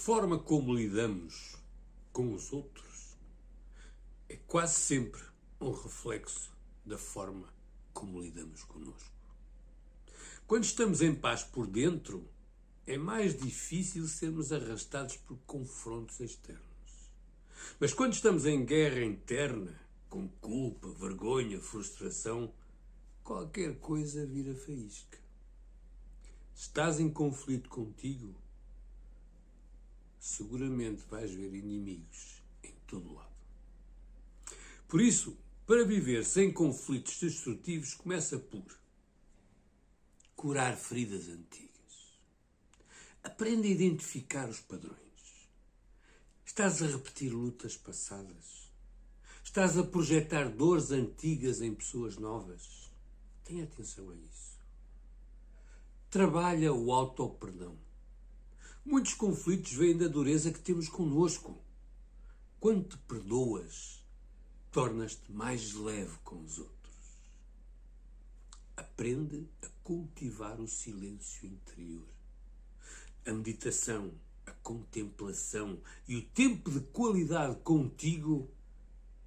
forma como lidamos com os outros é quase sempre um reflexo da forma como lidamos connosco. Quando estamos em paz por dentro, é mais difícil sermos arrastados por confrontos externos. Mas quando estamos em guerra interna, com culpa, vergonha, frustração, qualquer coisa vira faísca. Se estás em conflito contigo, seguramente vais ver inimigos em todo lado. Por isso, para viver sem conflitos destrutivos, começa por curar feridas antigas. Aprende a identificar os padrões. Estás a repetir lutas passadas? Estás a projetar dores antigas em pessoas novas? Tenha atenção a isso. Trabalha o auto-perdão. Muitos conflitos vêm da dureza que temos connosco. Quando te perdoas, tornas-te mais leve com os outros. Aprende a cultivar o silêncio interior. A meditação, a contemplação e o tempo de qualidade contigo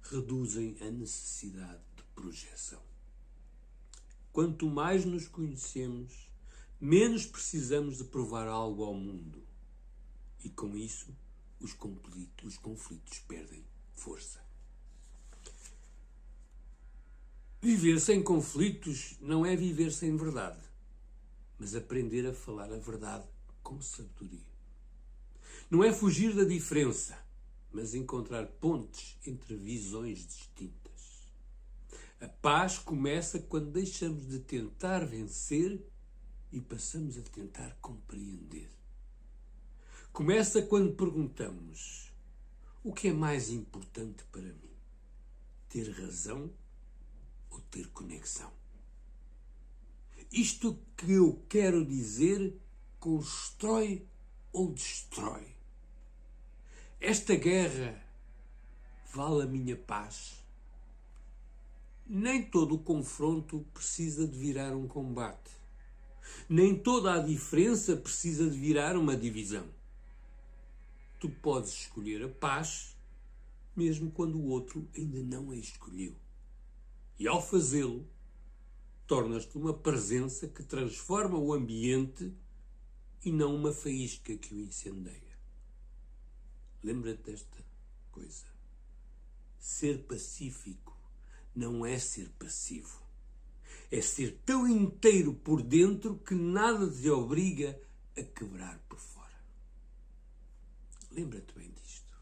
reduzem a necessidade de projeção. Quanto mais nos conhecemos, menos precisamos de provar algo ao mundo. E com isso, os conflitos perdem força. Viver sem conflitos não é viver sem verdade, mas aprender a falar a verdade com sabedoria. Não é fugir da diferença, mas encontrar pontes entre visões distintas. A paz começa quando deixamos de tentar vencer e passamos a tentar compreender. Começa quando perguntamos: o que é mais importante para mim? Ter razão ou ter conexão? Isto que eu quero dizer constrói ou destrói? Esta guerra vale a minha paz? Nem todo o confronto precisa de virar um combate. Nem toda a diferença precisa de virar uma divisão. Tu podes escolher a paz, mesmo quando o outro ainda não a escolheu. E ao fazê-lo, tornas-te uma presença que transforma o ambiente e não uma faísca que o incendeia. Lembra-te desta coisa. Ser pacífico não é ser passivo. É ser tão inteiro por dentro que nada te obriga a quebrar por fora. Lembra-te bem disto.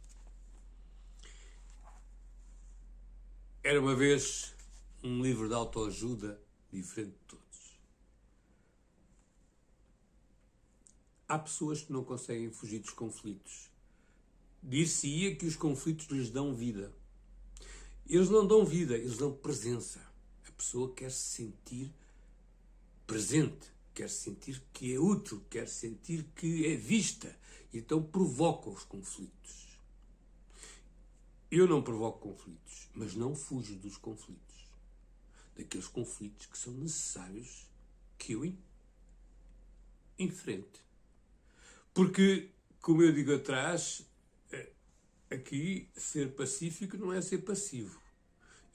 Era uma vez um livro de autoajuda diferente de todos. Há pessoas que não conseguem fugir dos conflitos. Dir-se-ia que os conflitos lhes dão vida. Eles não dão vida, eles dão presença. A pessoa quer se sentir presente, quer sentir que é útil, quer sentir que é vista. Então provoca os conflitos. Eu não provoco conflitos, mas não fujo dos conflitos. Daqueles conflitos que são necessários que eu enfrente. Porque, como eu digo atrás, aqui ser pacífico não é ser passivo.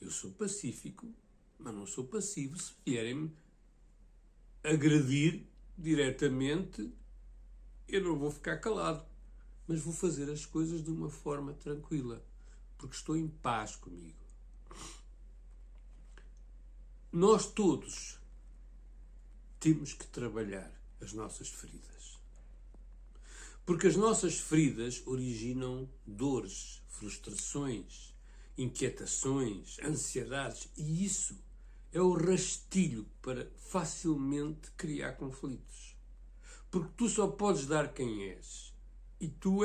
Eu sou pacífico, mas não sou passivo se vierem-me agredir diretamente. Eu não vou ficar calado, mas vou fazer as coisas de uma forma tranquila, porque estou em paz comigo. Nós todos temos que trabalhar as nossas feridas. Porque as nossas feridas originam dores, frustrações, inquietações, ansiedades, e isso é o rastilho para facilmente criar conflitos. Porque tu só podes dar quem és. E tu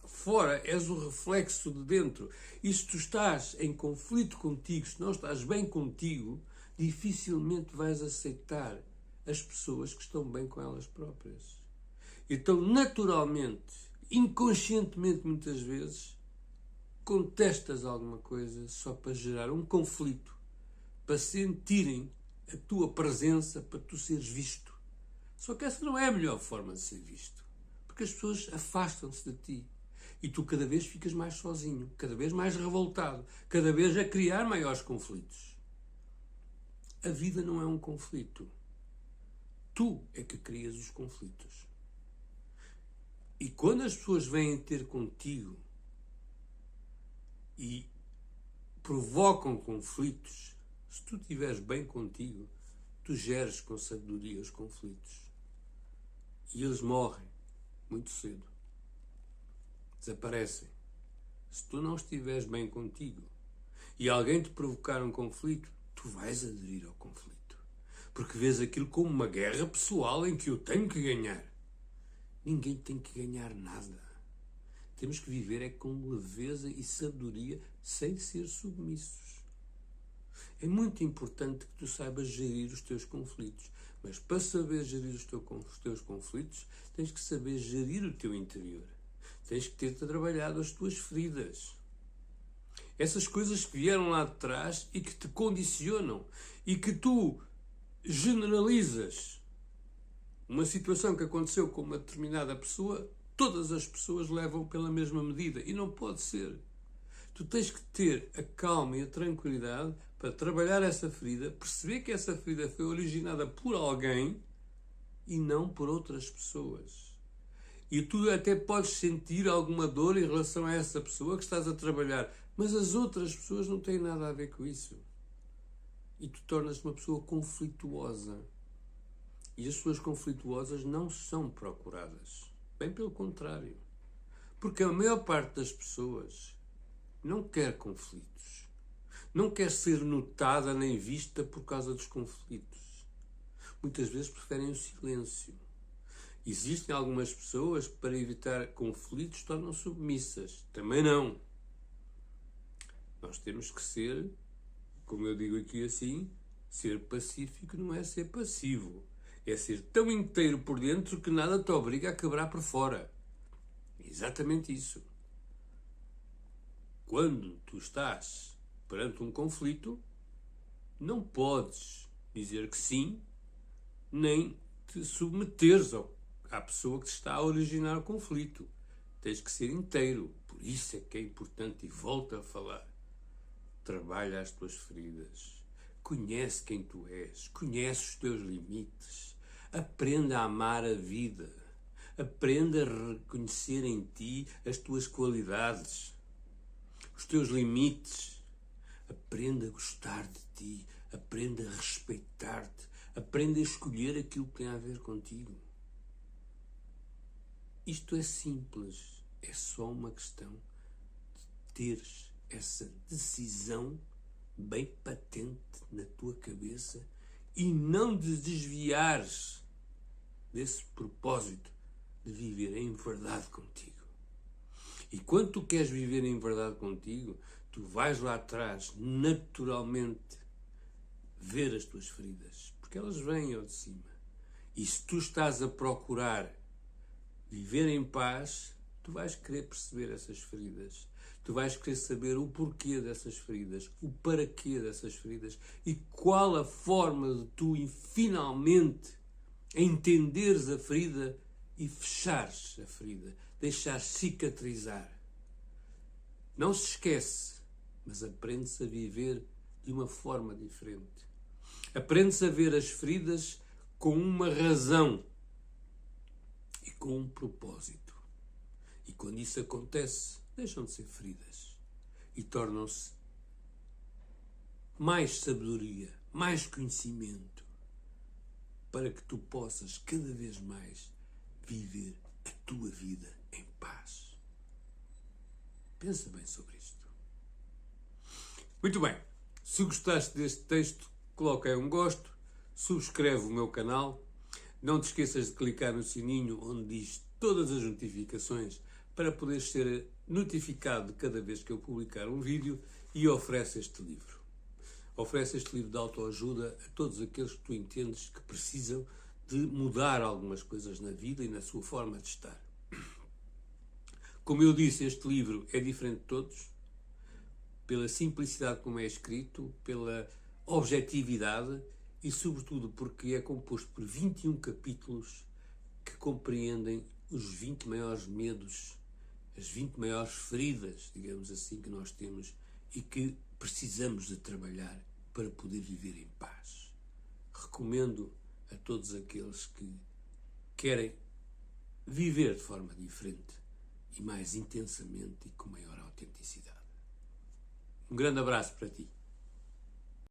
fora és o reflexo de dentro. E se tu estás em conflito contigo, se não estás bem contigo, dificilmente vais aceitar as pessoas que estão bem com elas próprias. Então, naturalmente, inconscientemente muitas vezes, contestas alguma coisa só para gerar um conflito, para sentirem a tua presença, para tu seres visto. Só que essa não é a melhor forma de ser visto. Porque porque as pessoas afastam-se de ti. E tu cada vez ficas mais sozinho, cada vez mais revoltado, cada vez a criar maiores conflitos. A vida não é um conflito. Tu é que crias os conflitos. E quando as pessoas vêm ter contigo e provocam conflitos, se tu estiveres bem contigo, tu geres com sabedoria os conflitos. E eles morrem muito cedo. Desaparecem. Se tu não estiveres bem contigo e alguém te provocar um conflito, tu vais aderir ao conflito. Porque vês aquilo como uma guerra pessoal em que eu tenho que ganhar. Ninguém tem que ganhar nada. Temos que viver com leveza e sabedoria sem ser submissos. É muito importante que tu saibas gerir os teus conflitos. Mas para saber gerir os teus conflitos, tens que saber gerir o teu interior. Tens que ter trabalhado as tuas feridas. Essas coisas que vieram lá de trás e que te condicionam e que tu generalizas. Uma situação que aconteceu com uma determinada pessoa, todas as pessoas levam pela mesma medida. E não pode ser. Tu tens que ter a calma e a tranquilidade para trabalhar essa ferida, perceber que essa ferida foi originada por alguém e não por outras pessoas. E tu até podes sentir alguma dor em relação a essa pessoa que estás a trabalhar, mas as outras pessoas não têm nada a ver com isso. E tu tornas-te uma pessoa conflituosa. E as pessoas conflituosas não são procuradas. Bem pelo contrário. Porque a maior parte das pessoas não quer conflitos. Não quer ser notada nem vista por causa dos conflitos. Muitas vezes preferem o silêncio. Existem algumas pessoas que, para evitar conflitos, tornam-se submissas. Também não. Nós temos que ser, como eu digo aqui assim, ser pacífico não é ser passivo. É ser tão inteiro por dentro que nada te obriga a quebrar por fora. É exatamente isso. Quando tu estás perante um conflito, não podes dizer que sim, nem te submeteres à pessoa que te está a originar o conflito. Tens que ser inteiro. Por isso é que é importante, e volto a falar, trabalha as tuas feridas. Conhece quem tu és. Conhece os teus limites. Aprenda a amar a vida. Aprenda a reconhecer em ti as tuas qualidades, os teus limites. Aprenda a gostar de ti. Aprenda a respeitar-te. Aprenda a escolher aquilo que tem a ver contigo. Isto é simples. É só uma questão de teres essa decisão bem patente na tua cabeça e não de desviares desse propósito de viver em verdade contigo. E quando tu queres viver em verdade contigo, tu vais lá atrás, naturalmente, ver as tuas feridas, porque elas vêm ao de cima. E se tu estás a procurar viver em paz, tu vais querer perceber essas feridas. Tu vais querer saber o porquê dessas feridas, o para quê dessas feridas e qual a forma de tu finalmente entenderes a ferida e fechares a ferida, deixares cicatrizar. Não se esquece, mas aprende-se a viver de uma forma diferente. Aprende-se a ver as feridas com uma razão e com um propósito. E quando isso acontece, deixam de ser feridas e tornam-se mais sabedoria, mais conhecimento, para que tu possas cada vez mais viver a tua vida em paz. Pensa bem sobre isto. Muito bem. Se gostaste deste texto, coloca aí um gosto, subscreve o meu canal. Não te esqueças de clicar no sininho onde diz todas as notificações para poderes ser notificado de cada vez que eu publicar um vídeo, e oferece este livro. Oferece este livro de autoajuda a todos aqueles que tu entendes que precisam de mudar algumas coisas na vida e na sua forma de estar. Como eu disse, este livro é diferente de todos, pela simplicidade como é escrito, pela objetividade e, sobretudo, porque é composto por 21 capítulos que compreendem os 20 maiores medos, as 20 maiores feridas, digamos assim, que nós temos e que precisamos de trabalhar para poder viver em paz. Recomendo a todos aqueles que querem viver de forma diferente e mais intensamente e com maior autenticidade. Um grande abraço para ti.